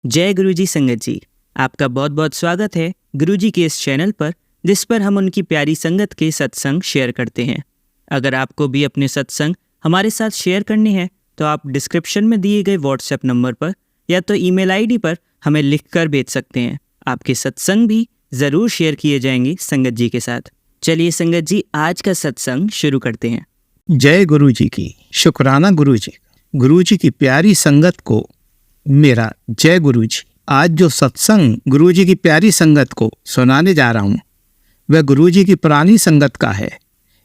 जय गुरुजी संगत जी, आपका बहुत बहुत स्वागत है गुरुजी के इस चैनल पर, जिस पर हम उनकी प्यारी संगत के सत्संग शेयर करते हैं। अगर आपको भी अपने सत्संग हमारे साथ शेयर करने हैं तो आप डिस्क्रिप्शन में दिए गए व्हाट्सएप नंबर पर या तो ईमेल आईडी पर हमें लिखकर भेज सकते हैं। आपके सत्संग भी ज़रूर शेयर किए जाएंगे संगत जी के साथ। चलिए संगत जी, आज का सत्संग शुरू करते हैं। जय गुरु जी की, शुक्राना गुरु जी की प्यारी संगत को मेरा जय गुरु जी। आज जो सत्संग गुरु जी की प्यारी संगत को सुनाने जा रहा हूँ वह गुरु जी की पुरानी संगत का है।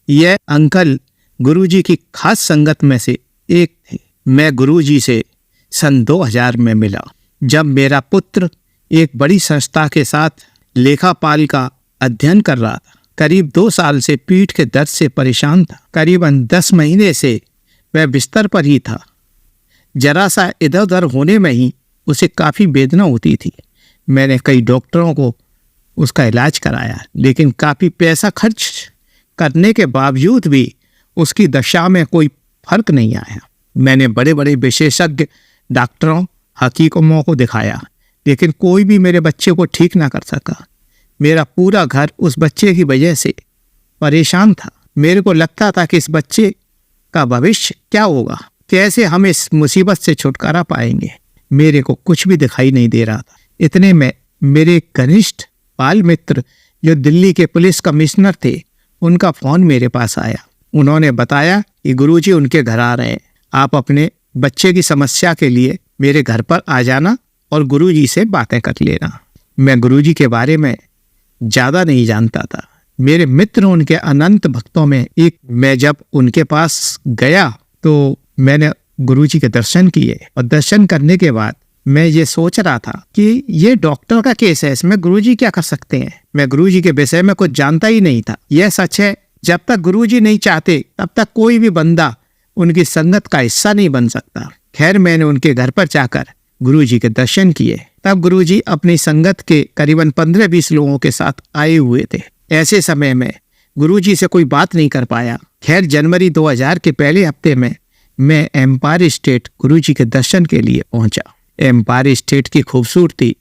यह अंकल गुरु जी की खास संगत में से एक थे। मैं गुरु जी से सन 2000 में मिला, जब मेरा पुत्र एक बड़ी संस्था के साथ लेखापाल का अध्ययन कर रहा था। करीब 2 साल से पीठ के दर्द से परेशान था। करीबन 10 महीने से वह बिस्तर पर ही था। जरा सा इधर उधर होने में ही उसे काफ़ी वेदना होती थी। मैंने कई डॉक्टरों को उसका इलाज कराया, लेकिन काफ़ी पैसा खर्च करने के बावजूद भी उसकी दशा में कोई फर्क नहीं आया। मैंने बड़े बड़े विशेषज्ञ डॉक्टरों, हकीमों को दिखाया, लेकिन कोई भी मेरे बच्चे को ठीक ना कर सका। मेरा पूरा घर उस बच्चे की वजह से परेशान था। मेरे को लगता था कि इस बच्चे का भविष्य क्या होगा, कैसे हम इस मुसीबत से छुटकारा पाएंगे। मेरे को कुछ भी दिखाई नहीं दे रहा था। इतने में मेरे घनिष्ठ बाल मित्र जो दिल्ली के पुलिस कमिश्नर थे, उनका फ़ोन मेरे पास आया। उन्होंने बताया कि गुरुजी उनके घर आ रहे हैं, आप अपने बच्चे की समस्या के लिए मेरे घर पर आ जाना और गुरुजी से बातें कर लेना। मैं गुरुजी के बारे में ज़्यादा नहीं जानता था। मेरे मित्र उनके अनंत भक्तों में एक। मैं जब उनके पास गया तो मैंने गुरुजी के दर्शन किए, और दर्शन करने के बाद मैं ये सोच रहा था कि ये डॉक्टर का केस है, इसमें गुरुजी क्या कर सकते हैं। मैं गुरुजी के विषय में कुछ जानता ही नहीं था। यह सच है, जब तक गुरुजी नहीं चाहते तब तक कोई भी बंदा उनकी संगत का हिस्सा नहीं बन सकता। खैर, मैंने उनके घर पर जाकर गुरुजी के दर्शन किए। तब गुरुजी अपनी संगत के करीबन 15-20 लोगों के साथ आए हुए थे। ऐसे समय में गुरुजी से कोई बात नहीं कर पाया। खैर, जनवरी 2000 के पहले हफ्ते में मैं एम्पायर स्टेट गुरुजी के दर्शन के लिए पहुंचा। एम्पायर स्टेट की खूबसूरती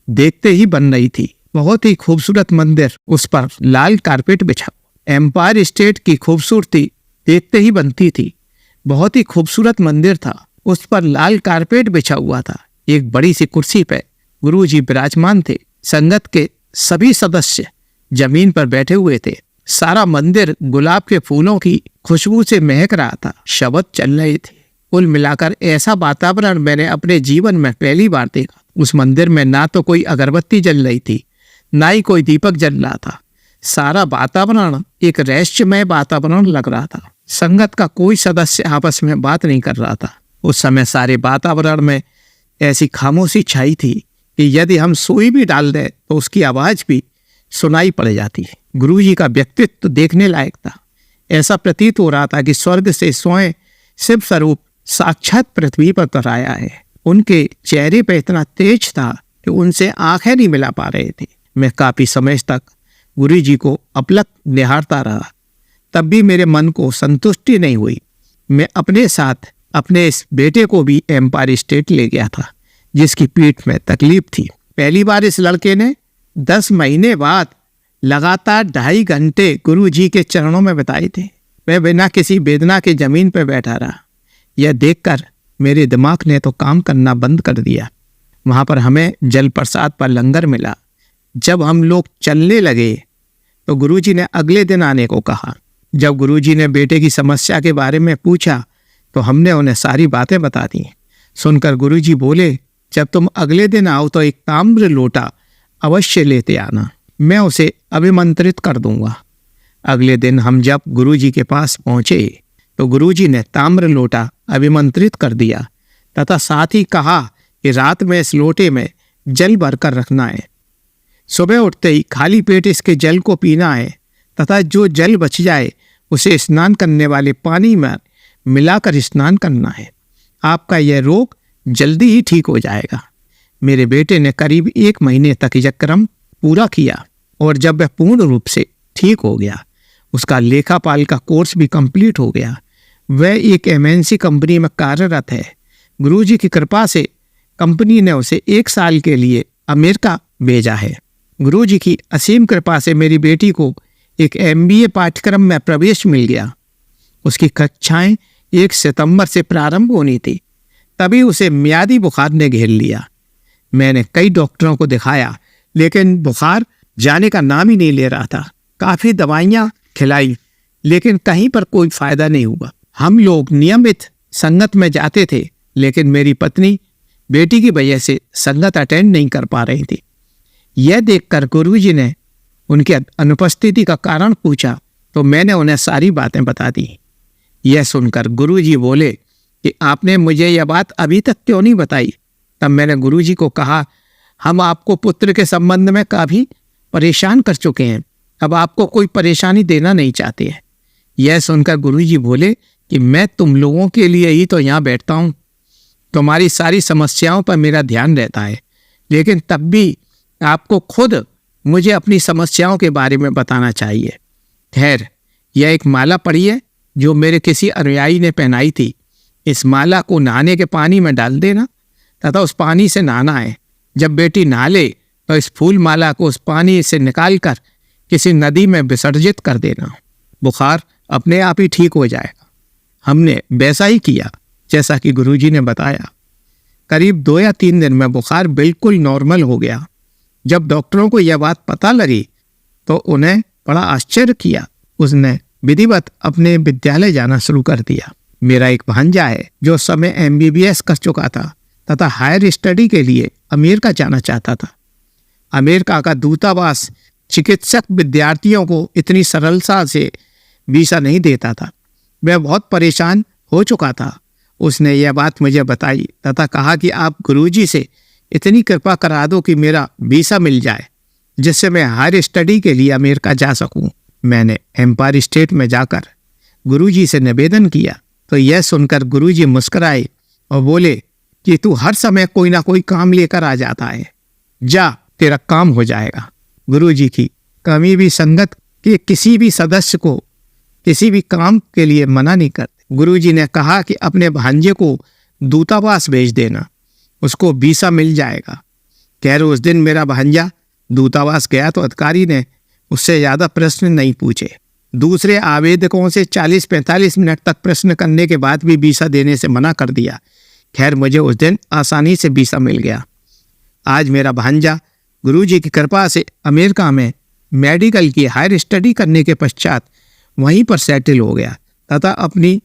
देखते ही बन रही थी। बहुत ही खूबसूरत मंदिर, उस पर लाल कारपेट बिछा। एम्पायर स्टेट की खूबसूरती देखते ही बनती थी। बहुत ही खूबसूरत मंदिर था, उस पर लाल कारपेट बिछा हुआ था। एक बड़ी सी कुर्सी पर गुरुजी विराजमान थे। संगत के सभी सदस्य जमीन पर बैठे हुए थे। सारा मंदिर गुलाब के फूलों की खुशबू से महक रहा था। शब्द चल रहे थे। कुल मिलाकर ऐसा वातावरण मैंने अपने जीवन में पहली बार देखा। उस मंदिर में ना तो कोई अगरबत्ती जल रही थी, ना ही कोई दीपक जल रहा था। सारा वातावरण एक रहस्यमय वातावरण लग रहा था। संगत का कोई सदस्य आपस में बात नहीं कर रहा था। उस समय सारे वातावरण में ऐसी खामोशी छाई थी कि यदि हम सुई भी डाल दें तो उसकी आवाज भी सुनाई पड़ जाती है। गुरुजी का व्यक्तित्व देखने लायक था। ऐसा प्रतीत हो रहा था कि स्वर्ग से स्वयं शिव स्वरूप साक्षात पृथ्वी पर उतर आया है। उनके चेहरे पर इतना तेज था कि उनसे आंखें नहीं मिला पा रहे थे। मैं काफी समय तक गुरुजी को अपलक निहारता रहा, तब भी मेरे मन को संतुष्टि नहीं हुई। मैं अपने साथ अपने इस बेटे को भी एम्पायर स्टेट ले गया था, जिसकी पीठ में तकलीफ थी। पहली बार इस लड़के ने 10 महीने बाद लगातार 2.5 घंटे गुरुजी के चरणों में बिताए थे। वह बिना किसी वेदना के जमीन पर बैठा रहा। यह देखकर मेरे दिमाग ने तो काम करना बंद कर दिया। वहाँ पर हमें जल प्रसाद पर लंगर मिला। जब हम लोग चलने लगे तो गुरुजी ने अगले दिन आने को कहा। जब गुरुजी ने बेटे की समस्या के बारे में पूछा तो हमने उन्हें सारी बातें बता दी। सुनकर गुरुजी बोले, जब तुम अगले दिन आओ तो एक ताम्र लोटा अवश्य लेते आना, मैं उसे अभिमंत्रित कर दूंगा। अगले दिन हम जब गुरुजी के पास पहुंचे तो गुरुजी ने ताम्र लोटा अभिमंत्रित कर दिया तथा साथ ही कहा कि रात में इस लोटे में जल भरकर रखना है। सुबह उठते ही खाली पेट इसके जल को पीना है तथा जो जल बच जाए उसे स्नान करने वाले पानी में मिलाकर स्नान करना है। आपका यह रोग जल्दी ही ठीक हो जाएगा। मेरे बेटे ने करीब 1 महीने तक यह क्रम पूरा किया, और जब वह पूर्ण रूप से ठीक हो गया, उसका लेखापाल का कोर्स भी कंप्लीट हो गया। वह एक MNC कंपनी में कार्यरत है। गुरुजी की कृपा से कंपनी ने उसे 1 साल के लिए अमेरिका भेजा है। गुरुजी की असीम कृपा से मेरी बेटी को एक MBA पाठ्यक्रम में प्रवेश मिल गया। उसकी कक्षाएं 1 सितंबर से प्रारंभ होनी थी। तभी उसे मियादी बुखार ने घेर लिया। मैंने कई डॉक्टरों को दिखाया, लेकिन बुखार जाने का नाम ही नहीं ले रहा था। काफ़ी दवाइयाँ खिलाई, लेकिन कहीं पर कोई फायदा नहीं हुआ। हम लोग नियमित संगत में जाते थे, लेकिन मेरी पत्नी बेटी की वजह से संगत अटेंड नहीं कर पा रही थी। यह देखकर गुरुजी ने उनकी अनुपस्थिति का कारण पूछा, तो मैंने उन्हें सारी बातें बता दी। यह सुनकर गुरुजी बोले कि आपने मुझे यह बात अभी तक क्यों नहीं बताई। तब मैंने गुरुजी को कहा, हम आपको पुत्र के संबंध में काफ़ी परेशान कर चुके हैं, अब आपको कोई परेशानी देना नहीं चाहते हैं। यह सुनकर गुरुजी बोले कि मैं तुम लोगों के लिए ही तो यहाँ बैठता हूँ, तुम्हारी सारी समस्याओं पर मेरा ध्यान रहता है, लेकिन तब भी आपको खुद मुझे अपनी समस्याओं के बारे में बताना चाहिए। खैर, यह एक माला पड़ी है जो मेरे किसी अनुयायी ने पहनाई थी। इस माला को नहाने के पानी में डाल देना तथा उस पानी से नहाना है। जब बेटी नहा ले तो इस फूल माला को उस पानी से निकालकर किसी नदी में विसर्जित कर देना। बुखार अपने आप ही ठीक हो जाएगा। हमने वैसा ही किया जैसा कि गुरुजी ने बताया। करीब 2 या 3 दिन में बुखार बिल्कुल नॉर्मल हो गया। जब डॉक्टरों को यह बात पता लगी तो उन्हें बड़ा आश्चर्य किया। उसने विधिवत अपने विद्यालय जाना शुरू कर दिया। मेरा एक भांजा है जो उस समय MBBS कर चुका था तथा हायर स्टडी के लिए अमेरिका जाना चाहता था। अमेरिका का दूतावास चिकित्सक विद्यार्थियों को इतनी सरलता से वीज़ा नहीं देता था। मैं बहुत परेशान हो चुका था। उसने यह बात मुझे बताई तथा कहा कि आप गुरुजी से इतनी कृपा करा दो कि मेरा वीज़ा मिल जाए, जिससे मैं हायर स्टडी के लिए अमेरिका जा सकूं। मैंने एम्पायर स्टेट में जाकर गुरुजी से निवेदन किया तो यह सुनकर गुरुजी मुस्कुराए और बोले कि तू हर समय कोई ना कोई काम लेकर आ जाता है, जा तेरा काम हो जाएगा। गुरुजी की कभी भी संगत के किसी भी सदस्य को किसी भी काम के लिए मना नहीं करते। गुरुजी ने कहा कि अपने भांजे को दूतावास भेज देना, उसको वीसा मिल जाएगा। खैर, उस दिन मेरा भांजा दूतावास गया तो अधिकारी ने उससे ज़्यादा प्रश्न नहीं पूछे। दूसरे आवेदकों से 40-45 मिनट तक प्रश्न करने के बाद भी वीसा देने से मना कर दिया। खैर, मुझे उस दिन आसानी से वीसा मिल गया। आज मेरा भांजा गुरुजी की कृपा से अमेरिका में मेडिकल की हायर स्टडी करने के पश्चात वहीं पर सेटल हो गया तथा अपनी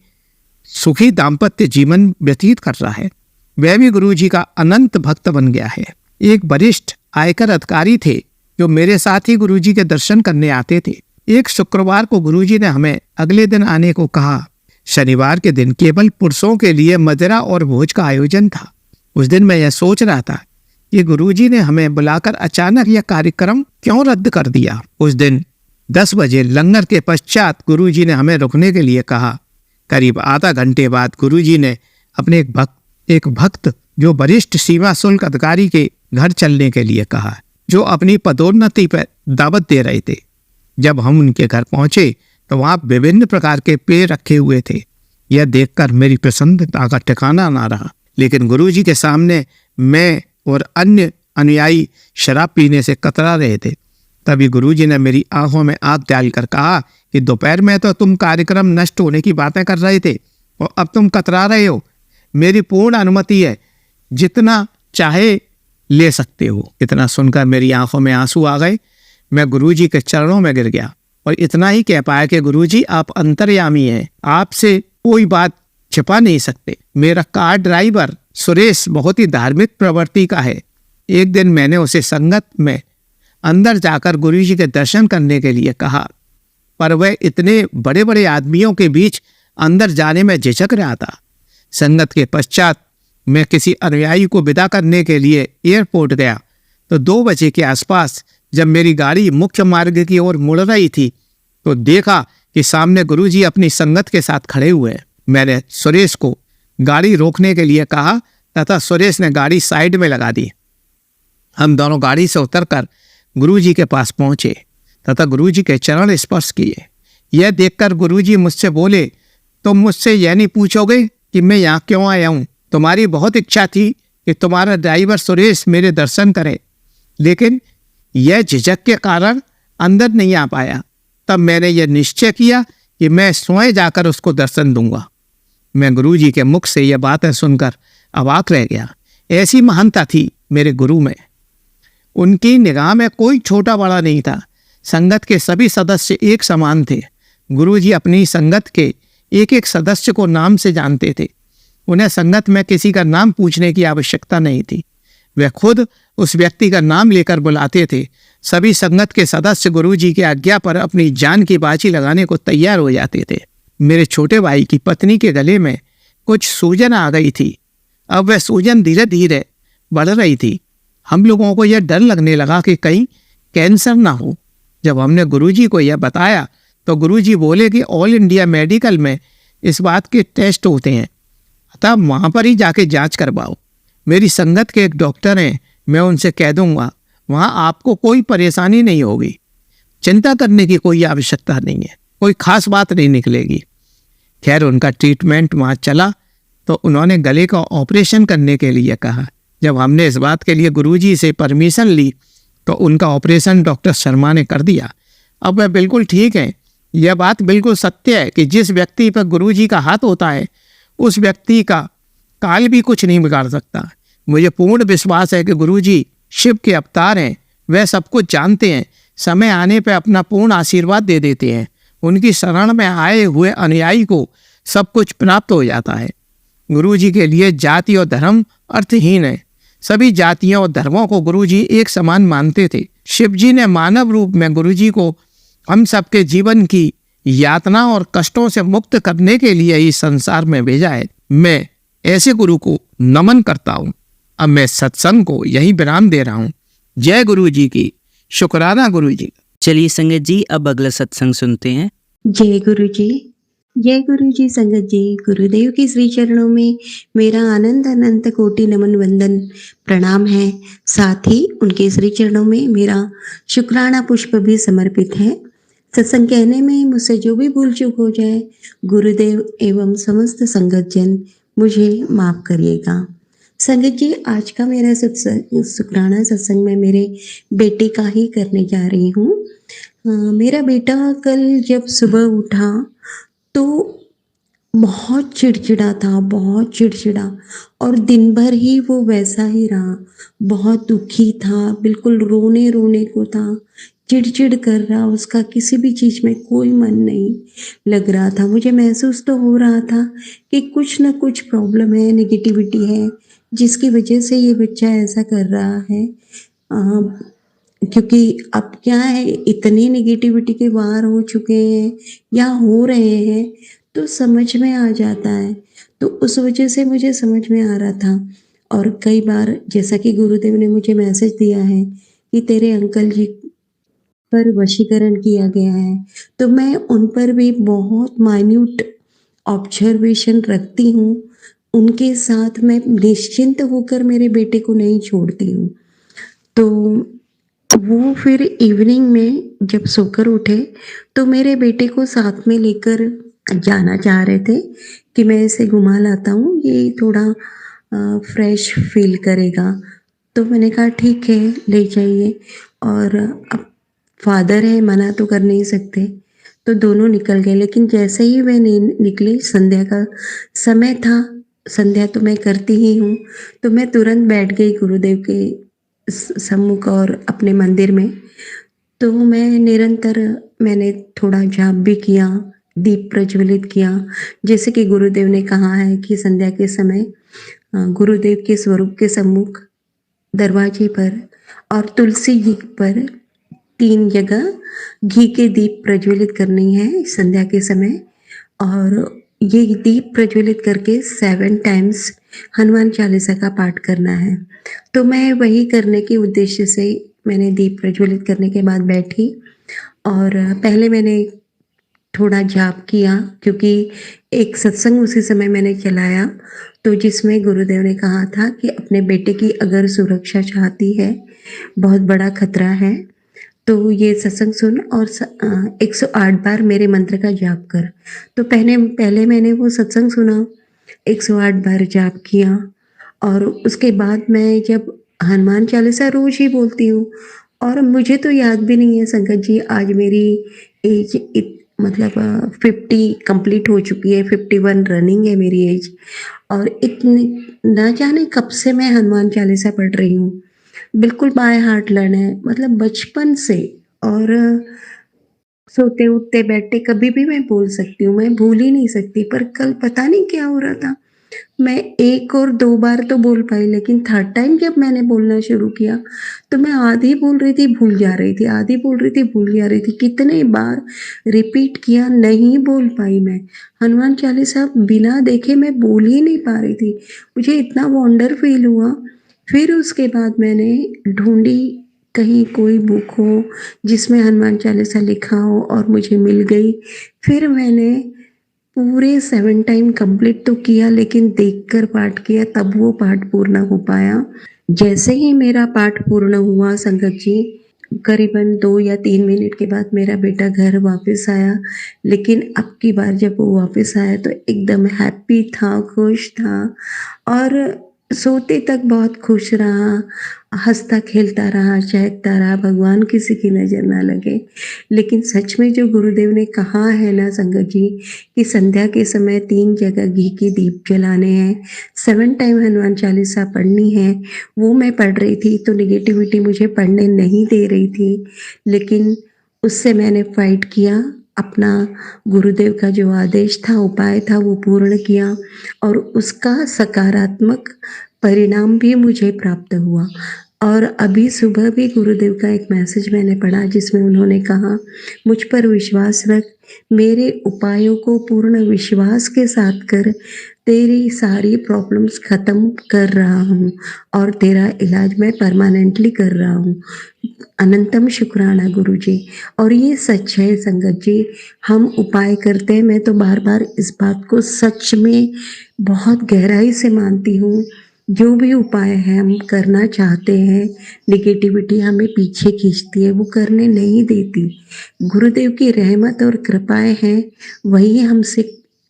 सुखी दाम्पत्य जीवन व्यतीत कर रहा है। वह भी गुरुजी का अनंत भक्त बन गया है। एक वरिष्ठ आयकर अधिकारी थे जो मेरे साथ ही गुरुजी के दर्शन करने आते थे। एक शुक्रवार को गुरुजी ने हमें अगले दिन आने को कहा। शनिवार के दिन केवल पुरुषों के लिए मदिरा और भोज का आयोजन था। उस दिन मैं यह सोच रहा था कि गुरुजी ने हमें बुलाकर अचानक यह कार्यक्रम क्यों रद्द कर दिया। उस दिन 10 बजे लंगर के पश्चात गुरुजी ने हमें रुकने के लिए कहा। करीब आधा घंटे बाद गुरुजी ने अपने एक भक्त जो वरिष्ठ सीमा शुल्क अधिकारी के घर चलने के लिए कहा, जो अपनी पदोन्नति पर दावत दे रहे थे। जब हम उनके घर पहुंचे तो वहाँ विभिन्न प्रकार के पेय रखे हुए थे। यह देखकर मेरी प्रसन्नता का ठिकाना ना रहा। लेकिन गुरुजी के सामने मैं और अन्य अनुयायी शराब पीने से कतरा रहे थे। तभी गुरुजी ने मेरी आंखों में आंख डालकर कहा कि दोपहर में तो तुम कार्यक्रम नष्ट होने की बातें कर रहे थे और अब तुम कतरा रहे हो। मेरी पूर्ण अनुमति है, जितना चाहे ले सकते हो। इतना सुनकर मेरी आंखों में आंसू आ गए। मैं गुरुजी के चरणों में गिर गया और इतना ही कह पाया कि गुरुजी, आप अंतर्यामी हैं, आपसे कोई बात छिपा नहीं सकते। मेरा कार ड्राइवर सुरेश बहुत ही धार्मिक प्रवृत्ति का है। एक दिन मैंने उसे संगत में अंदर जाकर गुरुजी के दर्शन करने के लिए कहा, पर वह इतने बड़े बड़े आदमियों के बीच अंदर जाने में झिझक रहा था। संगत के पश्चात मैं किसी अनुयायी को विदा करने के लिए एयरपोर्ट गया तो 2 बजे के आसपास जब मेरी गाड़ी मुख्य मार्ग की ओर मुड़ रही थी तो देखा कि सामने गुरुजी अपनी संगत के साथ खड़े हुए। मैंने सुरेश को गाड़ी रोकने के लिए कहा तथा सुरेश ने गाड़ी साइड में लगा दी। हम दोनों गाड़ी से उतरकर गुरुजी के पास पहुंचे तथा गुरुजी के चरण स्पर्श किए। यह देखकर गुरुजी मुझसे बोले, तुम मुझसे यह नहीं पूछोगे कि मैं यहाँ क्यों आया हूँ? तुम्हारी बहुत इच्छा थी कि तुम्हारा ड्राइवर सुरेश मेरे दर्शन करे, लेकिन यह झिझक के कारण अंदर नहीं आ पाया। तब मैंने यह निश्चय किया कि मैं स्वयं जाकर उसको दर्शन दूंगा। मैं गुरुजी के मुख से यह बातें सुनकर अवाक रह गया। ऐसी महानता थी मेरे गुरु में। उनकी निगाह में कोई छोटा बड़ा नहीं था। संगत के सभी सदस्य एक समान थे। गुरुजी अपनी संगत के एक एक सदस्य को नाम से जानते थे। उन्हें संगत में किसी का नाम पूछने की आवश्यकता नहीं थी। वे खुद उस व्यक्ति का नाम लेकर बुलाते थे। सभी संगत के सदस्य गुरुजी की आज्ञा पर अपनी जान की बाजी लगाने को तैयार हो जाते थे। मेरे छोटे भाई की पत्नी के गले में कुछ सूजन आ गई थी। अब वह सूजन धीरे धीरे बढ़ रही थी। हम लोगों को यह डर लगने लगा कि कहीं कैंसर ना हो। जब हमने गुरुजी को यह बताया तो गुरुजी बोले कि ऑल इंडिया मेडिकल में इस बात के टेस्ट होते हैं, अतः वहाँ पर ही जाके जांच करवाओ। मेरी संगत के एक डॉक्टर हैं, मैं उनसे कह दूंगा, वहाँ आपको कोई परेशानी नहीं होगी। चिंता करने की कोई आवश्यकता नहीं है, कोई खास बात नहीं निकलेगी। खैर, उनका ट्रीटमेंट वहाँ चला तो उन्होंने गले का ऑपरेशन करने के लिए कहा। जब हमने इस बात के लिए गुरुजी से परमिशन ली तो उनका ऑपरेशन डॉक्टर शर्मा ने कर दिया। अब वह बिल्कुल ठीक है। यह बात बिल्कुल सत्य है कि जिस व्यक्ति पर गुरुजी का हाथ होता है उस व्यक्ति का काल भी कुछ नहीं बिगाड़ सकता। मुझे पूर्ण विश्वास है कि गुरुजी शिव के अवतार हैं। वह सब कुछ जानते हैं। समय आने पर अपना पूर्ण आशीर्वाद दे देते हैं। उनकी शरण में आए हुए अनुयायी को सब कुछ प्राप्त हो जाता है। गुरुजी के लिए जाति और धर्म अर्थहीन है। सभी जातियों और धर्मों को गुरुजी एक समान मानते थे। शिवजी ने मानव रूप में गुरुजी को हम सबके जीवन की यातना और कष्टों से मुक्त करने के लिए इस संसार में भेजा है। मैं ऐसे गुरु को नमन करता हूँ। अब मैं सत्संग को यही विराम दे रहा हूँ। जय गुरुजी की। शुक्राना गुरुजी। चलिए संगत जी, अब अगला सत्संग सुनते हैं। जय गुरु जी। जय गुरु जी। संगत जी, गुरुदेव के श्री चरणों में मेरा आनंद अनंत कोटि नमन वंदन प्रणाम है। साथ ही उनके श्री चरणों में मेरा शुक्राना पुष्प भी समर्पित है। सत्संग कहने में मुझसे जो भी भूल चूक हो जाए, गुरुदेव एवं समस्त संगत जन मुझे माफ करिएगा। संगत जी, आज का मेरा सत्संग शुक्राना सत्संग मैं मेरे बेटे का ही करने जा रही हूँ। मेरा बेटा कल जब सुबह उठा तो बहुत चिड़चिड़ा था, बहुत चिड़चिड़ा, और दिन भर ही वो वैसा ही रहा। बहुत दुखी था, बिल्कुल रोने रोने को था, चिड़चिड़ कर रहा, उसका किसी भी चीज़ में कोई मन नहीं लग रहा था। मुझे महसूस तो हो रहा था कि कुछ ना कुछ प्रॉब्लम है, नेगेटिविटी है, जिसकी वजह से ये बच्चा ऐसा कर रहा है। क्योंकि अब क्या है, इतनी नेगेटिविटी के वार हो चुके हैं या हो रहे हैं तो समझ में आ जाता है। तो उस वजह से मुझे समझ में आ रहा था। और कई बार जैसा कि गुरुदेव ने मुझे मैसेज दिया है कि तेरे अंकल जी पर वशीकरण किया गया है, तो मैं उन पर भी बहुत माइन्यूट ऑब्जर्वेशन रखती हूँ। उनके साथ मैं निश्चिंत होकर मेरे बेटे को नहीं छोड़ती हूँ। तो वो फिर इवनिंग में जब सोकर उठे तो मेरे बेटे को साथ में लेकर जाना चाह रहे थे कि मैं इसे घुमा लाता हूँ, ये थोड़ा फ्रेश फील करेगा। तो मैंने कहा ठीक है, ले जाइए। और अब फादर है, मना तो कर नहीं सकते, तो दोनों निकल गए। लेकिन जैसे ही वे निकले, संध्या का समय था, संध्या तो मैं करती ही हूँ, तो मैं तुरंत बैठ गई गुरुदेव के सम्मुख और अपने मंदिर में। तो मैं निरंतर मैंने थोड़ा जाप भी किया, दीप प्रज्वलित किया। जैसे कि गुरुदेव ने कहा है कि संध्या के समय गुरुदेव के स्वरूप के सम्मुख दरवाजे पर और तुलसी जी पर 3 जगह घी के दीप प्रज्वलित करनी है संध्या के समय। और ये दीप प्रज्वलित करके 7 टाइम्स हनुमान चालीसा का पाठ करना है। तो मैं वही करने के उद्देश्य से मैंने दीप प्रज्वलित करने के बाद बैठी और पहले मैंने थोड़ा जाप किया, क्योंकि एक सत्संग उसी समय मैंने चलाया तो जिसमें गुरुदेव ने कहा था कि अपने बेटे की अगर सुरक्षा चाहती है, बहुत बड़ा खतरा है, तो ये सत्संग सुन और 108 बार मेरे मंत्र का जाप कर। तो पहले मैंने वो सत्संग सुना, 108 बार जाप किया और उसके बाद मैं जब हनुमान चालीसा रोज़ ही बोलती हूँ और मुझे तो याद भी नहीं है संगत जी, आज मेरी एज मतलब 50 कंप्लीट हो चुकी है, 51 रनिंग है मेरी एज। और इतनी ना जाने कब से मैं हनुमान चालीसा पढ़ रही हूँ। बिल्कुल बाय हार्ट लर्न है, मतलब बचपन से। और सोते उठते बैठते कभी भी मैं बोल सकती हूँ, मैं भूल ही नहीं सकती। पर कल पता नहीं क्या हो रहा था, मैं 1 और 2 बार तो बोल पाई, लेकिन थर्ड टाइम जब मैंने बोलना शुरू किया, तो मैं आधी बोल रही थी, भूल जा रही थी, आधी बोल रही थी, भूल जा रही थी। कितने बार रिपीट किया, नहीं बोल पाई मैं। हनुमान चालीसा बिना देखे मैं बोल ही नहीं पा रही थी। मुझे इतना वंडर फ़ील हुआ। फिर उसके बाद मैंने ढूँढी, कहीं कोई बुक हो जिसमें हनुमान चालीसा लिखा हो, और मुझे मिल गई। फिर मैंने पूरे 7 टाइम कंप्लीट तो किया, लेकिन देखकर पाठ किया तब वो पाठ पूर्ण हो पाया। जैसे ही मेरा पाठ पूर्ण हुआ संगत जी, करीबन 2 या 3 मिनट के बाद मेरा बेटा घर वापस आया। लेकिन अब की बार जब वो वापस आया तो एकदम हैप्पी था, खुश था, और सोते तक बहुत खुश रहा, हँसता खेलता रहा, चहकता रहा, भगवान किसी की नज़र ना लगे। लेकिन सच में जो गुरुदेव ने कहा है ना संगत जी, कि संध्या के समय 3 जगह घी के दीप जलाने हैं, 7 टाइम हनुमान चालीसा पढ़नी है, वो मैं पढ़ रही थी तो नेगेटिविटी मुझे पढ़ने नहीं दे रही थी। लेकिन उससे मैंने फाइट किया, अपना गुरुदेव का जो आदेश था, उपाय था, वो पूर्ण किया, और उसका सकारात्मक परिणाम भी मुझे प्राप्त हुआ। और अभी सुबह भी गुरुदेव का एक मैसेज मैंने पढ़ा जिसमें उन्होंने कहा, मुझ पर विश्वास रख, मेरे उपायों को पूर्ण विश्वास के साथ कर, तेरी सारी प्रॉब्लम्स ख़त्म कर रहा हूँ और तेरा इलाज मैं परमानेंटली कर रहा हूँ। अनंतम शुक्राना गुरु जी। और ये सच है संगत जी, हम उपाय करते हैं, मैं तो बार बार इस बात को सच में बहुत गहराई से मानती हूँ। जो भी उपाय है हम करना चाहते हैं, नेगेटिविटी हमें पीछे खींचती है, वो करने नहीं देती। गुरुदेव की रहमत और कृपाएं हैं, वही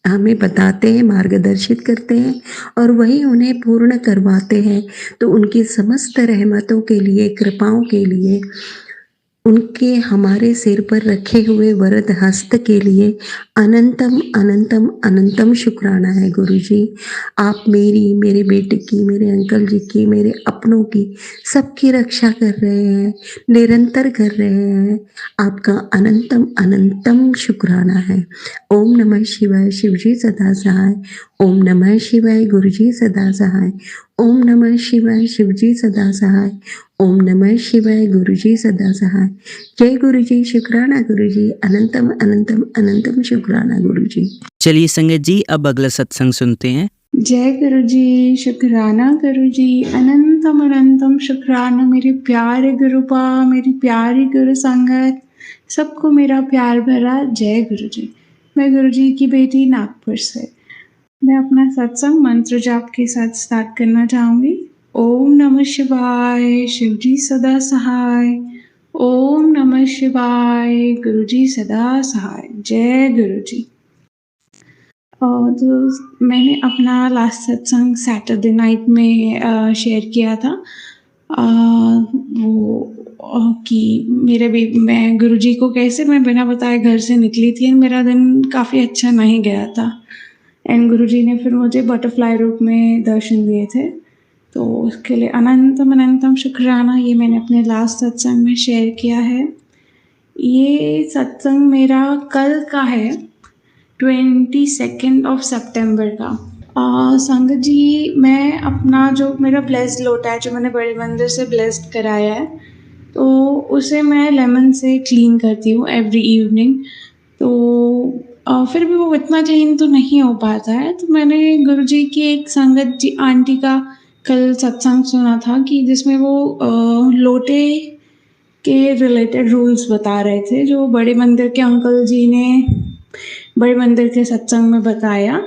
हमें बताते हैं, मार्गदर्शित करते हैं, और वही उन्हें पूर्ण करवाते हैं। तो उनकी समस्त रहमतों के लिए, कृपाओं के लिए, उनके हमारे सिर पर रखे हुए वरद हस्त के लिए अनंतम अनंतम अनंतम शुक्राना है गुरु जी। आप मेरी, मेरे बेटे की, मेरे अंकल जी की, मेरे अपनों की, सबकी रक्षा कर रहे हैं, निरंतर कर रहे हैं। आपका अनंतम अनंतम शुक्राना है। ओम नमः शिवाय, शिव जी सदा सहाय। ओम नमः शिवाय, गुरु जी सदा सहाय। ओम नमः शिवाय, शिव जी सदा सहाय। ओम नमः शिवाय, गुरु जी सदा सहाय। जय गुरु जी, शुक्राना गुरु जी, अनंतम अनंतम अनंतम शुक्राना गुरु जी। चलिए संगत जी, अब अगला सत्संग सुनते हैं। जय गुरु जी, शुक्राना गुरु जी, अनंतम अनंतम शुक्राना मेरे प्यारे गुरुपा, मेरी प्यारी गुरु संगत, सबको मेरा प्यार भरा जय गुरु जी। मैं गुरु जी की बेटी नागपुर से। मैं अपना सत्संग मंत्र जाप के साथ स्टार्ट करना चाहूँगी। ओम नमः शिवाय, शिव जी सदा सहाय। ओम नमः शिवाय, गुरु जी सदा सहाय। जय गुरु जी। तो मैंने अपना लास्ट सत्संग सैटरडे नाइट में शेयर किया था, कि मैं गुरुजी को कैसे मैं बिना बताए घर से निकली थी और मेरा दिन काफ़ी अच्छा नहीं गया था। एंड गुरुजी ने फिर मुझे बटरफ्लाई रूप में दर्शन दिए थे, तो उसके लिए अनंतम अनंतम शुक्राना। ये मैंने अपने लास्ट सत्संग में शेयर किया है। ये सत्संग मेरा कल का है, 22 सितंबर का। संगत जी, मैं अपना जो मेरा ब्लेस्ड लोटा है, जो मैंने बड़े मंदिर से ब्लेस्ड कराया है, तो उसे मैं लेमन से क्लीन करती हूँ एवरी इवनिंग। तो फिर भी वो इतना क्लीन तो नहीं हो पाता है। तो मैंने गुरुजी की एक संगत जी आंटी का कल सत्संग सुना था, कि जिसमें वो लोटे के रिलेटेड रूल्स बता रहे थे, जो बड़े मंदिर के अंकल जी ने बड़े मंदिर के सत्संग में बताया।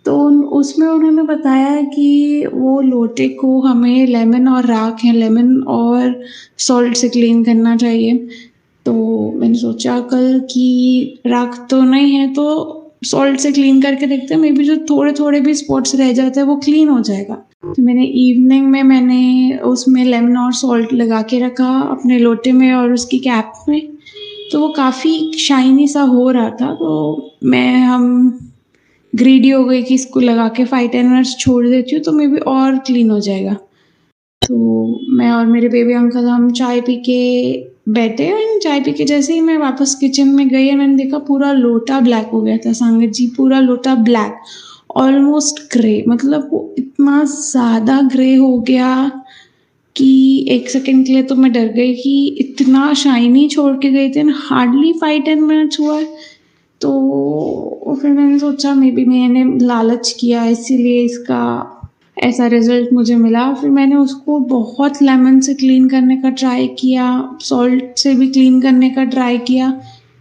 तो उसमें उन्होंने बताया कि वो लोटे को हमें लेमन और राख है, लेमन और सॉल्ट से क्लीन करना चाहिए। तो मैंने सोचा कल कि राख तो नहीं है तो सॉल्ट से क्लीन करके देखते हैं, मे बी जो थोड़े थोड़े भी स्पॉट्स रह जाते हैं वो क्लीन हो जाएगा। तो मैंने उसमें लेमन और सॉल्ट लगा के रखा अपने लोटे में और उसकी कैप में, तो वो काफ़ी शाइनी सा हो रहा था। तो हम ग्रीडी हो गई कि इसको लगा के 5-10 मिनट्स छोड़ देती हूँ तो मे बी और क्लीन हो जाएगा। तो मैं और मेरे बेबी अंकल हम चाय पी के बैठे, एंड चाय पी के जैसे ही मैं वापस किचन में गई और मैंने देखा पूरा लोटा ब्लैक हो गया था संगत जी, पूरा लोटा ब्लैक, ऑलमोस्ट ग्रे, मतलब वो इतना ज़्यादा ग्रे हो गया कि एक सेकंड के लिए तो मैं डर गई कि इतना शाइनी छोड़ के गए थे, हार्डली 5-10 मिनट्स हुआ है। तो फिर मैंने सोचा मे बी मैंने लालच किया इसीलिए इसका ऐसा रिज़ल्ट मुझे मिला। फिर मैंने उसको बहुत लेमन से क्लीन करने का ट्राई किया, सॉल्ट से भी क्लीन करने का ट्राई किया,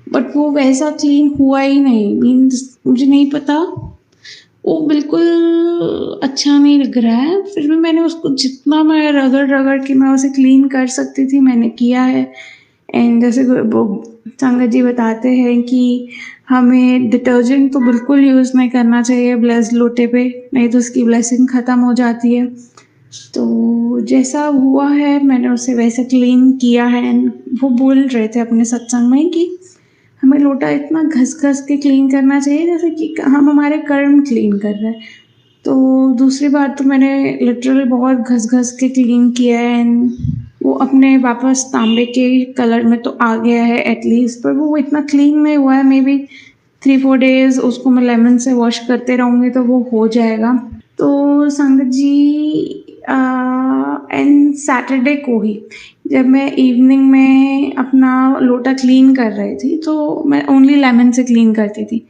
बट वो वैसा क्लीन हुआ ही नहीं। मीन्स मुझे नहीं पता, वो बिल्कुल अच्छा नहीं लग रहा है। फिर भी मैंने उसको जितना मैं रगड़ के मैं उसे क्लीन कर सकती थी मैंने किया है। एंड जैसे वो संगत जी बताते हैं कि हमें डिटर्जेंट तो बिल्कुल यूज़ नहीं करना चाहिए ब्लेस्ड लोटे पे, नहीं तो उसकी ब्लेसिंग ख़त्म हो जाती है। तो जैसा हुआ है मैंने उसे वैसे क्लीन किया है। एंड वो बोल रहे थे अपने सत्संग में कि हमें लोटा इतना घस-घस के क्लीन करना चाहिए जैसे कि हम हमारे कर्म क्लीन कर रहे हैं। तो दूसरी बार तो मैंने लिटरली बहुत घस-घस के क्लीन किया है, एंड वो अपने वापस तांबे के कलर में तो आ गया है एटलीस्ट, पर वो इतना क्लीन नहीं हुआ है। मे बी 3-4 डेज़ उसको मैं लेमन से वॉश करते रहूँगी तो वो हो जाएगा। तो संगत जी एंड सैटरडे को ही जब मैं इवनिंग में अपना लोटा क्लीन कर रही थी तो मैं ओनली लेमन से क्लीन करती थी।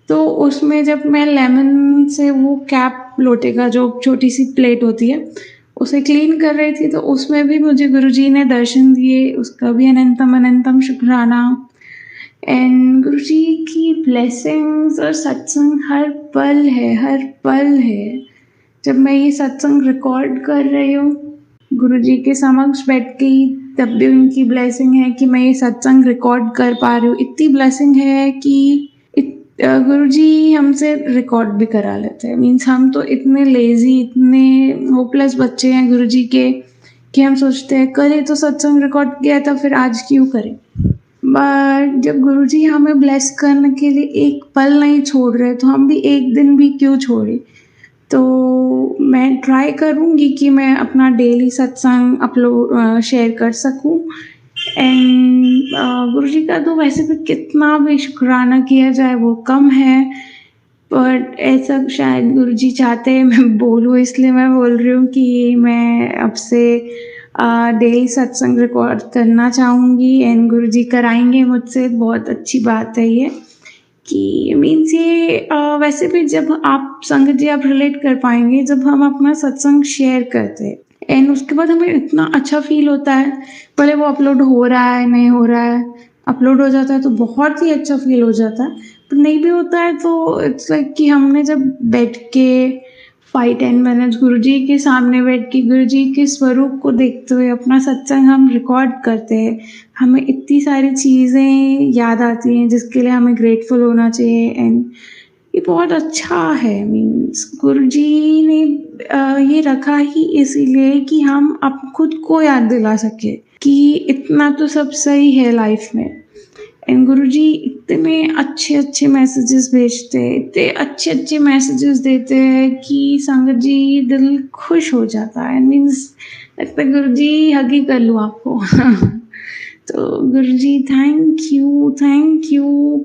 तो उसमें जब मैं लेमन से वो कैप लोटे का जो छोटी सी प्लेट होती है उसे क्लीन कर रही थी तो उसमें भी मुझे गुरुजी ने दर्शन दिए, उसका भी अनंतम अनंतम शुक्राना। एंड गुरुजी की ब्लेसिंग्स और सत्संग हर पल है, हर पल है। जब मैं ये सत्संग रिकॉर्ड कर रही हूँ गुरुजी के समक्ष बैठ के ही, तब भी उनकी ब्लेसिंग है कि मैं ये सत्संग रिकॉर्ड कर पा रही हूँ। इतनी ब्लेसिंग है कि गुरुजी हमसे रिकॉर्ड भी करा लेते हैं। मीन्स हम तो इतने लेज़ी, इतने होपलेस बच्चे हैं गुरुजी के कि हम सोचते हैं कल तो सत्संग रिकॉर्ड किया था फिर आज क्यों करें। बट जब गुरुजी हमें ब्लेस करने के लिए एक पल नहीं छोड़ रहे तो हम भी एक दिन भी क्यों छोड़े। तो मैं ट्राई करूँगी कि मैं अपना डेली सत्संग अपलोड शेयर कर सकूँ। एंड गुरुजी का तो वैसे भी कितना भी शुक्राना किया जाए वो कम है, बट ऐसा शायद गुरुजी चाहते हैं मैं बोलूँ, इसलिए मैं बोल रही हूँ कि मैं अब से डेली सत्संग रिकॉर्ड करना चाहूँगी एंड गुरुजी कराएंगे मुझसे। बहुत अच्छी बात है ये कि मीन्स ये वैसे भी जब आप संगत जी आप रिलेट कर पाएंगे जब हम अपना सत्संग शेयर करते हैं एंड उसके बाद हमें इतना अच्छा फील होता है। भले वो अपलोड हो रहा है नहीं हो रहा है, अपलोड हो जाता है तो बहुत ही अच्छा फील हो जाता है, पर नहीं भी होता है तो इट्स लाइक कि हमने जब बैठ के 5-10 मिनट्स गुरुजी के सामने बैठ के गुरुजी के स्वरूप को देखते हुए अपना सत्संग हम रिकॉर्ड करते हैं, हमें इतनी सारी चीज़ें याद आती हैं जिसके लिए हमें ग्रेटफुल होना चाहिए। एंड ये बहुत अच्छा है। मीन्स गुरुजी ने ये रखा ही इसीलिए कि हम अब खुद को याद दिला सके कि इतना तो सब सही है लाइफ में। एंड गुरुजी इतने अच्छे अच्छे मैसेजेस भेजते हैं, इतने अच्छे अच्छे मैसेजेस देते हैं कि संगत जी दिल खुश हो जाता है। मीन्स लगता है गुरुजी हग ही कर लूँ आपको तो गुरुजी थैंक यू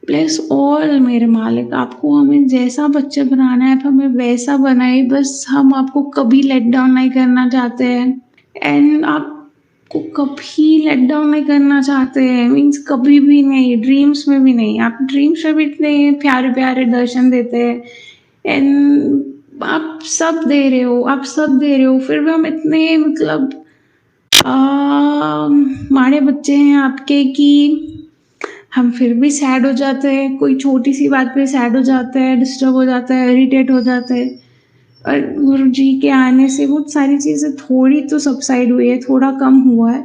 ब्लेस ऑल मेरे मालिक। आपको हमें जैसा बच्चा बनाना है हमें वैसा बनाए, बस हम आपको कभी लेट डाउन नहीं करना चाहते हैं। एंड आपको कभी लेट डाउन नहीं करना चाहते हैं, मीन्स कभी भी नहीं, ड्रीम्स में भी नहीं। आप ड्रीम्स में भी इतने प्यारे प्यारे दर्शन देते हैं एंड आप सब दे रहे हो, फिर भी हम इतने मतलब माड़े बच्चे हैं आपके कि हम फिर भी सैड हो जाते हैं, कोई छोटी सी बात पे सैड हो जाता है, डिस्टर्ब हो जाता है, इरिटेट हो जाता है। और गुरुजी के आने से बहुत सारी चीज़ें थोड़ी तो सबसाइड हुई है, थोड़ा कम हुआ है,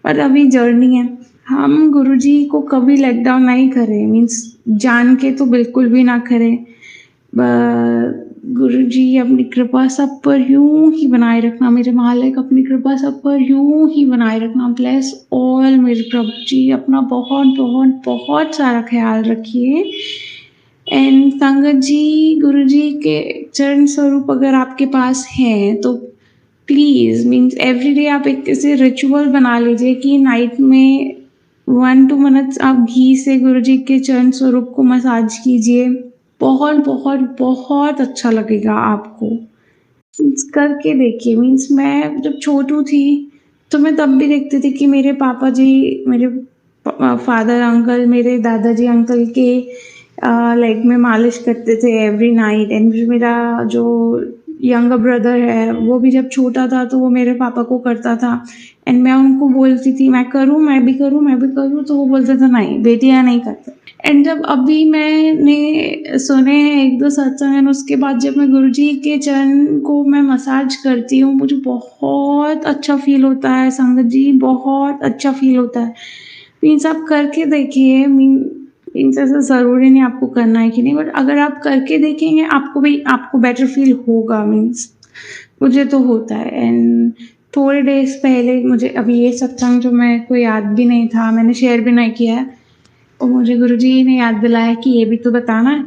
पर अभी जर्नी है। हम गुरुजी को कभी लेट डाउन नहीं करें, मीन्स जान के तो बिल्कुल भी ना करें, गुरुजी अपनी कृपा सब पर यूं ही बनाए रखना, मेरे मालिक अपनी कृपा सब पर यूं ही बनाए रखना। ब्लेस ऑल मेरे प्रभु जी, अपना बहुत बहुत बहुत सारा ख्याल रखिए। एंड संगत जी, गुरुजी के चरण स्वरूप अगर आपके पास हैं तो प्लीज़ मीन्स एवरीडे आप एक ऐसे रिचुअल बना लीजिए कि नाइट में 1-2 मिनट्स आप घी से गुरुजी के चरण स्वरूप को मसाज कीजिए। बहुत बहुत बहुत अच्छा लगेगा आपको। मीन्स करके देखिए। मीन्स मैं जब छोटू थी तो मैं तब भी देखती थी कि मेरे पापा जी, मेरे फादर अंकल, मेरे दादाजी अंकल के लेग में मालिश करते थे एवरी नाइट। एंड मेरा जो यंगर ब्रदर है वो भी जब छोटा था तो वो मेरे पापा को करता था। एंड मैं उनको बोलती थी मैं करूँ, मैं भी करूँ, मैं भी करूँ, तो वो बोलते थे नहीं बेटियाँ नहीं करते। एंड जब अभी मैंने सुने 1-2 सत्संग एंड उसके बाद जब मैं गुरुजी के चरण को मैं मसाज करती हूँ, मुझे बहुत अच्छा फील होता है संगत जी, बहुत अच्छा फील होता है। मीन्स आप करके देखिए। मीन्स ऐसा ज़रूरी नहीं आपको करना है कि नहीं, बट अगर आप करके देखेंगे आपको बेटर फील होगा। मीन्स मुझे तो होता है। एंड थोड़े डेज़ पहले मुझे अभी ये सत्संग जो मेरे को याद भी नहीं था, मैंने शेयर भी नहीं किया है, और मुझे गुरुजी ने याद दिलाया कि ये भी तो बताना है।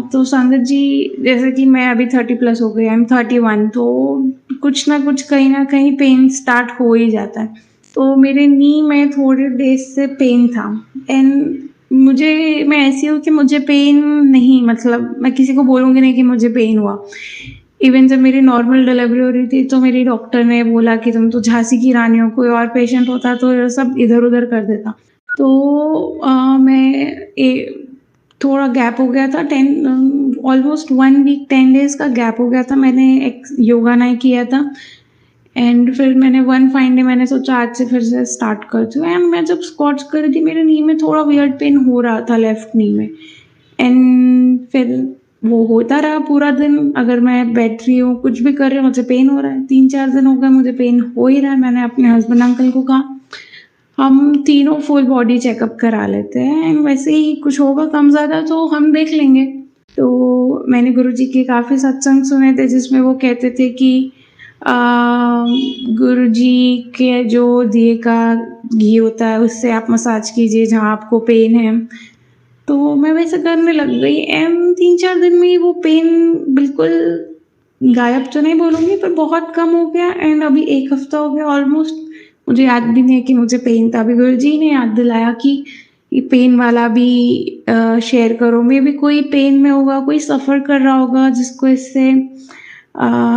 तो संगत जी, जैसे कि मैं अभी 30+ हो गई, आई एम 31, तो कुछ ना कुछ कहीं ना कहीं पेन स्टार्ट हो ही जाता है। तो मेरे नी में थोड़े डेज से पेन था। एंड मैं ऐसी हूँ कि मुझे पेन नहीं, मतलब मैं किसी को बोलूँगी नहीं कि मुझे पेन हुआ। इवन जब मेरी नॉर्मल डिलीवरी हो रही थी तो मेरी डॉक्टर ने बोला कि तुम तो झांसी की रानी हो, कोई और पेशेंट होता तो ये सब इधर उधर कर देता। तो थोड़ा गैप हो गया था, ऑलमोस्ट 1 वीक 10 डेज़ का गैप हो गया था। मैंने एक योगा नहीं किया था। एंड फिर मैंने वन फाइन डे मैंने सोचा आज से फिर से स्टार्ट करती हूँ। एंड मैं जब स्क्वाट्स कर रही थी मेरे नी में थोड़ा वियर्ड पेन हो रहा था, लेफ्ट नी में। एंड फिर वो होता रहा पूरा दिन। अगर मैं बैठ रही हूँ, कुछ भी कर रही हूँ, मुझे पेन हो रहा है। 3-4 दिन हो गए मुझे पेन हो ही रहा है। मैंने अपने हस्बैंड अंकल को कहा हम तीनों फुल बॉडी चेकअप करा लेते हैं, एंड वैसे ही कुछ होगा कम ज़्यादा तो हम देख लेंगे। तो मैंने गुरुजी के काफ़ी सत्संग सुने थे जिसमें वो कहते थे कि गुरुजी के जो दिए का घी होता है उससे आप मसाज कीजिए जहाँ आपको पेन है। तो मैं वैसे करने लग गई। एंड 3-4 दिन में वो पेन बिल्कुल गायब तो नहीं बोलूँगी पर बहुत कम हो गया। एंड अभी 1 हफ्ता हो गया ऑलमोस्ट, मुझे याद भी नहीं है कि मुझे पेन था। अभी गुरुजी ने याद दिलाया कि ये पेन वाला भी शेयर करो। मे भी कोई पेन में होगा, कोई सफ़र कर रहा होगा जिसको इससे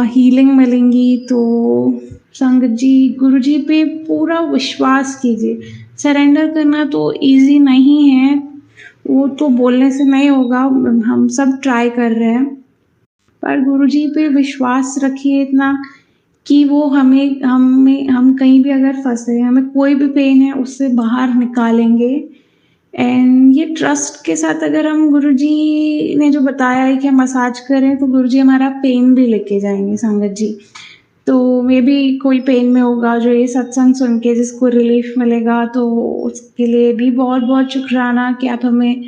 हीलिंग मिलेंगी। तो संगत जी, गुरुजी पे पूरा विश्वास कीजिए। सरेंडर करना तो इजी नहीं है, वो तो बोलने से नहीं होगा, हम सब ट्राई कर रहे हैं। पर गुरुजी पे विश्वास रखिए इतना कि वो हम कहीं भी अगर फंसे, हमें कोई भी पेन है उससे बाहर निकालेंगे। एंड ये ट्रस्ट के साथ अगर हम गुरुजी ने जो बताया है कि हम मसाज करें तो गुरुजी हमारा पेन भी लेके जाएंगे संगत जी। तो मे बी कोई पेन में होगा जो ये सत्संग सुन के जिसको रिलीफ मिलेगा, तो उसके लिए भी बहुत बहुत शुक्राना कि आप हमें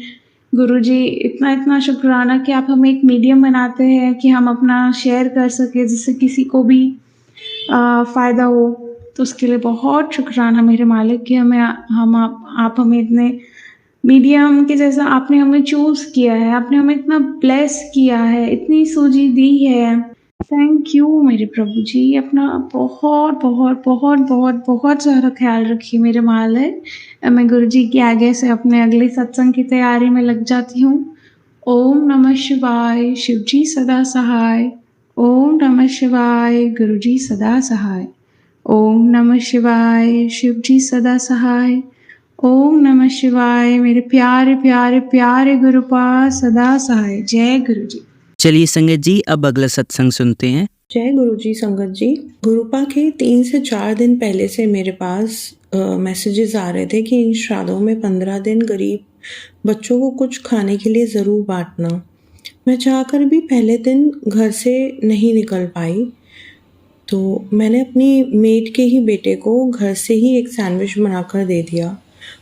गुरुजी, इतना इतना शुक्राना कि आप हमें एक मीडियम बनाते हैं कि हम अपना शेयर कर सकें जिससे किसी को भी फ़ायदा हो। तो उसके लिए बहुत शुक्राना मेरे मालिक कि आप हमें इतने मीडियम के जैसा आपने हमें चूज़ किया है, आपने हमें इतना ब्लेस किया है, इतनी सूझी दी है। थैंक यू मेरे प्रभु जी। अपना बहुत बहुत बहुत बहुत बहुत सारा ख्याल रखिए मेरे मालिक। मैं गुरुजी के आगे से अपने अगले सत्संग की तैयारी में लग जाती हूँ। ओम नमः शिवाय, शिव जी सदा सहाय। ओम नमः शिवाय, गुरुजी सदा सहाय। ओम नमः शिवाय, शिव जी सदा सहाय। ओम नमः शिवाय, मेरे प्यारे प्यारे प्यारे गुरुपाद सदा सहाय। जय गुरुजी। चलिए संगत जी, अब अगला सत्संग सुनते हैं। जय गुरुजी। संगत जी, गुरुपा के 3 से 4 दिन पहले से मेरे पास मैसेजेस आ रहे थे कि इन श्राद्धों में 15 दिन गरीब बच्चों को कुछ खाने के लिए ज़रूर बांटना। मैं चाहकर भी पहले दिन घर से नहीं निकल पाई, तो मैंने अपनी मेट के ही बेटे को घर से ही एक सैंडविच बनाकर दे दिया।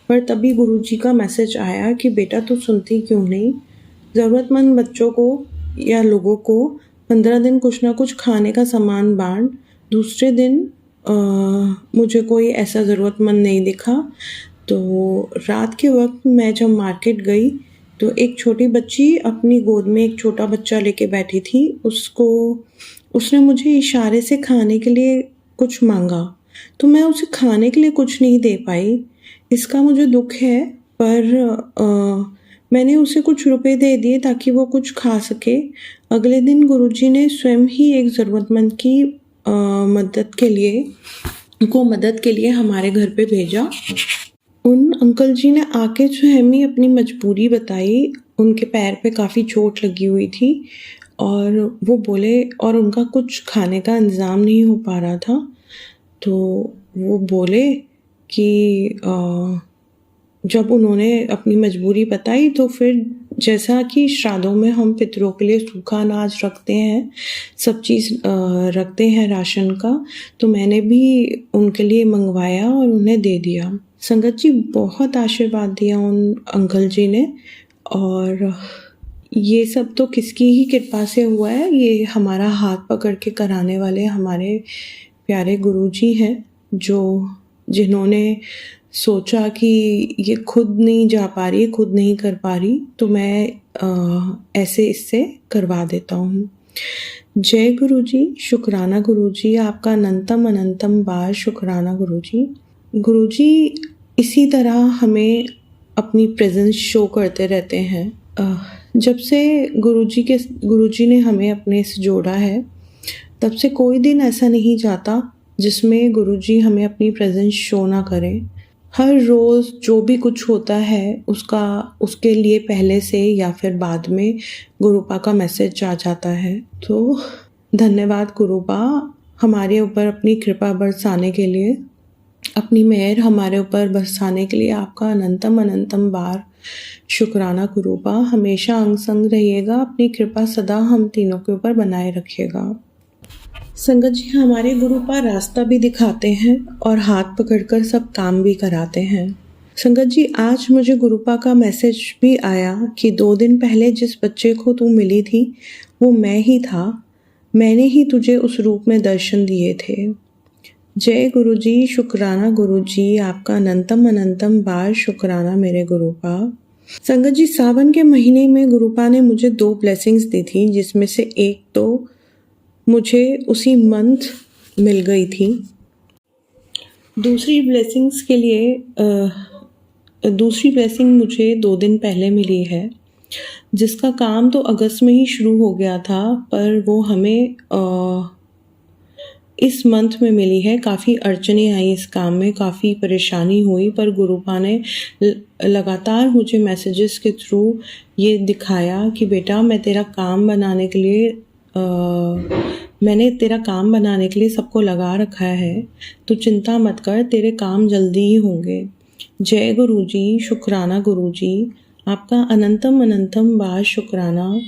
पर तभी गुरुजी का मैसेज आया कि बेटा तू सुनती क्यों नहीं, ज़रूरतमंद बच्चों को या लोगों को 15 दिन कुछ ना कुछ खाने का सामान बांट। दूसरे दिन मुझे कोई ऐसा ज़रूरतमंद नहीं दिखा। तो रात के वक्त मैं जब मार्केट गई तो एक छोटी बच्ची अपनी गोद में एक छोटा बच्चा लेके बैठी थी। उसने मुझे इशारे से खाने के लिए कुछ मांगा, तो मैं उसे खाने के लिए कुछ नहीं दे पाई। इसका मुझे दुख है, पर मैंने उसे कुछ रुपए दे दिए ताकि वो कुछ खा सके। अगले दिन गुरुजी ने स्वयं ही एक ज़रूरतमंद की मदद के लिए हमारे घर पे भेजा। उन अंकल जी ने आके स्वयं ही अपनी मजबूरी बताई। उनके पैर पे काफ़ी चोट लगी हुई थी और वो बोले, और उनका कुछ खाने का इंतज़ाम नहीं हो पा रहा था, तो वो बोले कि जब उन्होंने अपनी मजबूरी बताई तो फिर जैसा कि श्राद्धों में हम पितरों के लिए सूखा अनाज रखते हैं, सब चीज़ रखते हैं राशन का, तो मैंने भी उनके लिए मंगवाया और उन्हें दे दिया। संगत जी, बहुत आशीर्वाद दिया उन अंकल जी ने, और ये सब तो किसकी ही कृपा से हुआ है। ये हमारा हाथ पकड़ के कराने वाले हमारे प्यारे गुरुजी हैं, जिन्होंने सोचा कि ये खुद नहीं जा पा रही, खुद नहीं कर पा रही, तो मैं ऐसे इससे करवा देता हूँ। जय गुरुजी, शुक्राना गुरुजी, आपका अनंतम अनंतम बार शुक्राना गुरुजी। गुरुजी इसी तरह हमें अपनी प्रेजेंस शो करते रहते हैं। जब से गुरुजी ने हमें अपने से जोड़ा है, तब से कोई दिन ऐसा नहीं जाता जिसमें गुरुजी हमें अपनी प्रेजेंस शो ना करें। हर रोज़ जो भी कुछ होता है उसके लिए पहले से या फिर बाद में गुरुपा का मैसेज आ जाता है। तो धन्यवाद गुरुपा, हमारे ऊपर अपनी कृपा बरसाने के लिए, अपनी मेहर हमारे ऊपर बरसाने के लिए आपका अनंतम अनंतम बार शुक्राना गुरुपा। हमेशा अंग संग रहिएगा, अपनी कृपा सदा हम तीनों के ऊपर बनाए रखिएगा। संगत जी, हमारे गुरुपा रास्ता भी दिखाते हैं और हाथ पकड़कर सब काम भी कराते हैं। संगत जी, आज मुझे गुरुपा का मैसेज भी आया कि 2 दिन पहले जिस बच्चे को तू मिली थी वो मैं ही था, मैंने ही तुझे उस रूप में दर्शन दिए थे। जय गुरुजी, शुक्राना गुरुजी, आपका अनंतम अनंतम बार शुक्राना मेरे गुरुपा। संगत जी, सावन के महीने में गुरुपा ने मुझे 2 ब्लेसिंग्स दी थी, जिसमें से एक तो मुझे उसी मंथ मिल गई थी। दूसरी ब्लेसिंग मुझे 2 दिन पहले मिली है, जिसका काम तो अगस्त में ही शुरू हो गया था, पर वो हमें इस मंथ में मिली है। काफ़ी अड़चनें आई इस काम में, काफ़ी परेशानी हुई, पर गुरुपा ने लगातार मुझे मैसेजेस के थ्रू ये दिखाया कि बेटा मैंने तेरा काम बनाने के लिए सबको लगा रखा है, तो चिंता मत कर, तेरे काम जल्दी ही होंगे। जय गुरुजी, शुक्राना गुरुजी, आपका अनंतम अनंतम बार शुक्राना।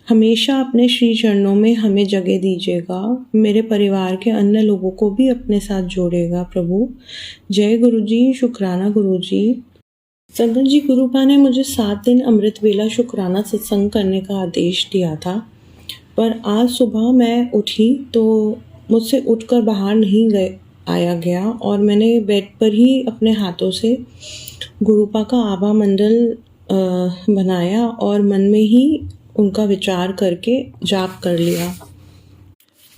हमेशा अपने श्री चरणों में हमें जगह दीजिएगा, मेरे परिवार के अन्य लोगों को भी अपने साथ जोड़ेगा प्रभु। जय गुरुजी, शुक्राना गुरुजी। संगत जी, गुरुपा ने मुझे 7 दिन अमृत वेला शुक्राना सत्संग करने का आदेश दिया था, पर आज सुबह मैं उठी तो मुझसे उठकर बाहर नहीं आया गया, और मैंने बेड पर ही अपने हाथों से गुरुपा का आभा मंडल बनाया और मन में ही उनका विचार करके जाप कर लिया,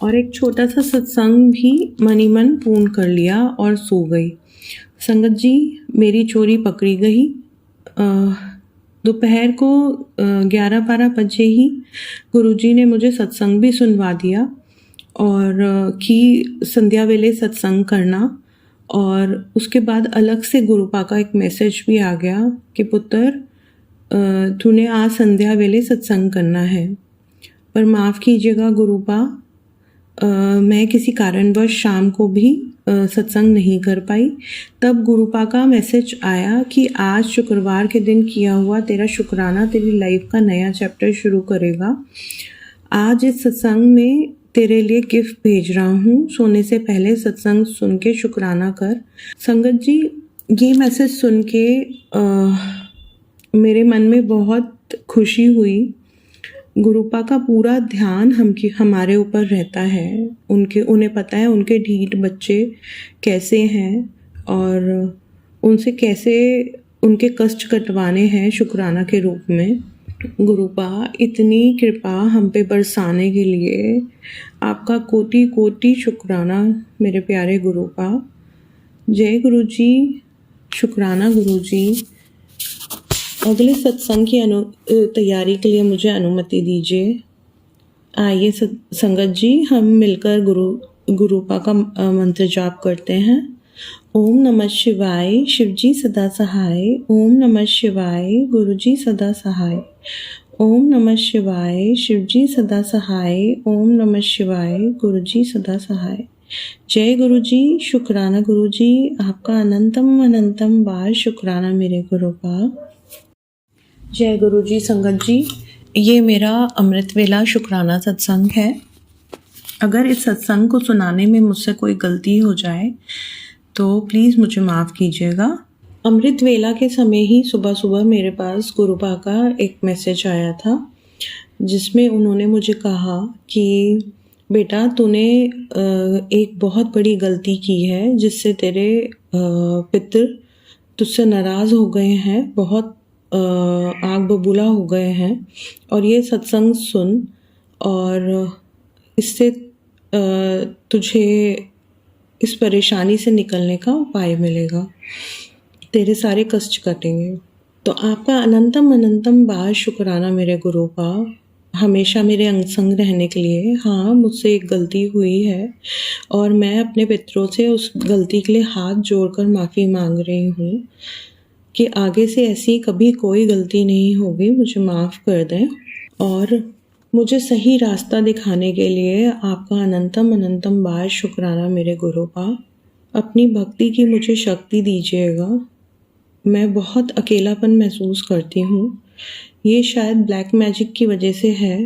और एक छोटा सा सत्संग भी मनी मन पूर्ण कर लिया और सो गई। संगत जी, मेरी चोरी पकड़ी गई। दोपहर को 11-12 बजे ही गुरुजी ने मुझे सत्संग भी सुनवा दिया, और कि संध्या वेले सत्संग करना, और उसके बाद अलग से गुरुपा का एक मैसेज भी आ गया कि पुत्र तूने आज संध्या वेले सत्संग करना है। पर माफ़ कीजिएगा गुरुपा, मैं किसी कारणवश शाम को भी सत्संग नहीं कर पाई। तब गुरुपा का मैसेज आया कि आज शुक्रवार के दिन किया हुआ तेरा शुक्राना तेरी लाइफ का नया चैप्टर शुरू करेगा। आज इस सत्संग में तेरे लिए गिफ्ट भेज रहा हूँ, सोने से पहले सत्संग सुन के शुक्राना कर। संगत जी, ये मैसेज सुन के मेरे मन में बहुत खुशी हुई। गुरुपा का पूरा ध्यान हमारे ऊपर रहता है। उन्हें पता है उनके ढीठ बच्चे कैसे हैं और उनसे कैसे उनके कष्ट कटवाने हैं शुक्राना के रूप में। गुरुपा, इतनी कृपा हम पे बरसाने के लिए आपका कोटि कोटि शुक्राना मेरे प्यारे गुरुपा। जय गुरु जी, शुक्राना गुरु जी। अगले सत्संग की तैयारी के लिए मुझे अनुमति दीजिए। आइए संगत जी, हम मिलकर गुरुपा का मंत्र जाप करते हैं। ओम नमः शिवाय, शिवजी सदा सहाय। ओम नमः शिवाय, गुरुजी सदा सहाय। ओम नमः शिवाय, शिवजी सदा सहाय। ओम नमः शिवाय, गुरुजी सदा सहाय। जय गुरु जी, शुक्राना गुरु जी। आपका अनंतम अनंतम बार शुक्राना मेरे गुरुपा। जय गुरु जी। संगत जी, ये मेरा अमृत वेला शुक्राना सत्संग है। अगर इस सत्संग को सुनाने में मुझसे कोई गलती हो जाए तो प्लीज़ मुझे माफ़ कीजिएगा। अमृत वेला के समय ही सुबह सुबह मेरे पास गुरुपा का एक मैसेज आया था, जिसमें उन्होंने मुझे कहा कि बेटा, तूने एक बहुत बड़ी गलती की है, जिससे तेरे पितृ तुझसे नाराज़ हो गए हैं, बहुत आग बबूला हो गए हैं। और ये सत्संग सुन और इससे तुझे इस परेशानी से निकलने का उपाय मिलेगा, तेरे सारे कष्ट कटेंगे। तो आपका अनंतम अनंतम बार शुक्राना मेरे गुरुपा, हमेशा मेरे अंग संग रहने के लिए। हाँ, मुझसे एक गलती हुई है और मैं अपने पितरों से उस गलती के लिए हाथ जोड़कर माफ़ी मांग रही हूँ कि आगे से ऐसी कभी कोई गलती नहीं होगी, मुझे माफ़ कर दें। और मुझे सही रास्ता दिखाने के लिए आपका अनंतम अनंतम बार शुक्राना मेरे गुरुपा। अपनी भक्ति की मुझे शक्ति दीजिएगा। मैं बहुत अकेलापन महसूस करती हूँ। ये शायद ब्लैक मैजिक की वजह से है,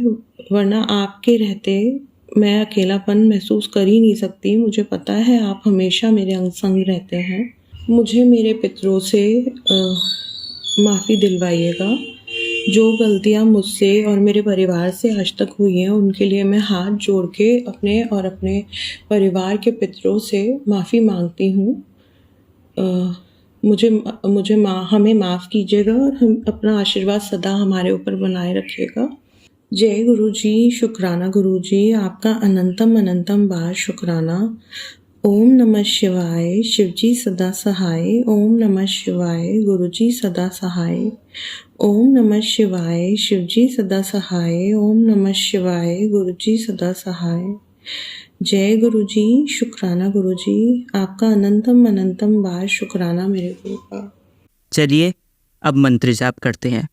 वरना आपके रहते मैं अकेलापन महसूस कर ही नहीं सकती। मुझे पता है आप हमेशा मेरे अंग संग रहते हैं। मुझे मेरे पितरों से माफ़ी दिलवाइएगा। जो गलतियाँ मुझसे और मेरे परिवार से आज तक हुई हैं, उनके लिए मैं हाथ जोड़ के अपने और अपने परिवार के पितरों से माफ़ी मांगती हूँ। हमें माफ़ कीजिएगा और हम अपना आशीर्वाद सदा हमारे ऊपर बनाए रखिएगा। जय गुरु जी, शुक्राना गुरु जी। आपका अनंतम अनंतम बार शुक्राना। ओम नमः शिवाय, शिवजी सदा सहाय। ओम नमः शिवाय, गुरुजी सदा सहाय। ओम नमः शिवाय, शिवजी सदा सहाय। ओम नमः शिवाय, गुरुजी सदा सहाय। जय गुरु जी, शुक्राना गुरु जी। आपका अनंतम अनंतम बार शुक्राना मेरे गुरुपा। चलिए अब मंत्र जाप करते हैं।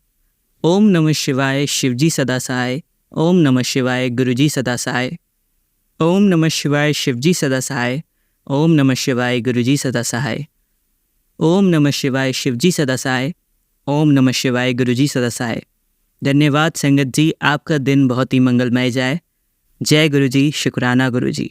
ओम नमः शिवाय, शिवजी सदा सहाय। ओम नमः शिवाय, गुरुजी सदा सहाय। ओम नमः शिवाय, शिवजी सदा सहाय। ओम नमः शिवाय, गुरुजी सदा सहाय। ओम नमः शिवाय, शिवजी सदा सहाय। ओम नमः शिवाय, गुरुजी सदा सहाय। धन्यवाद संगत जी, आपका दिन बहुत ही मंगलमय जाए। जय गुरु जी, शुक्राना गुरु जी।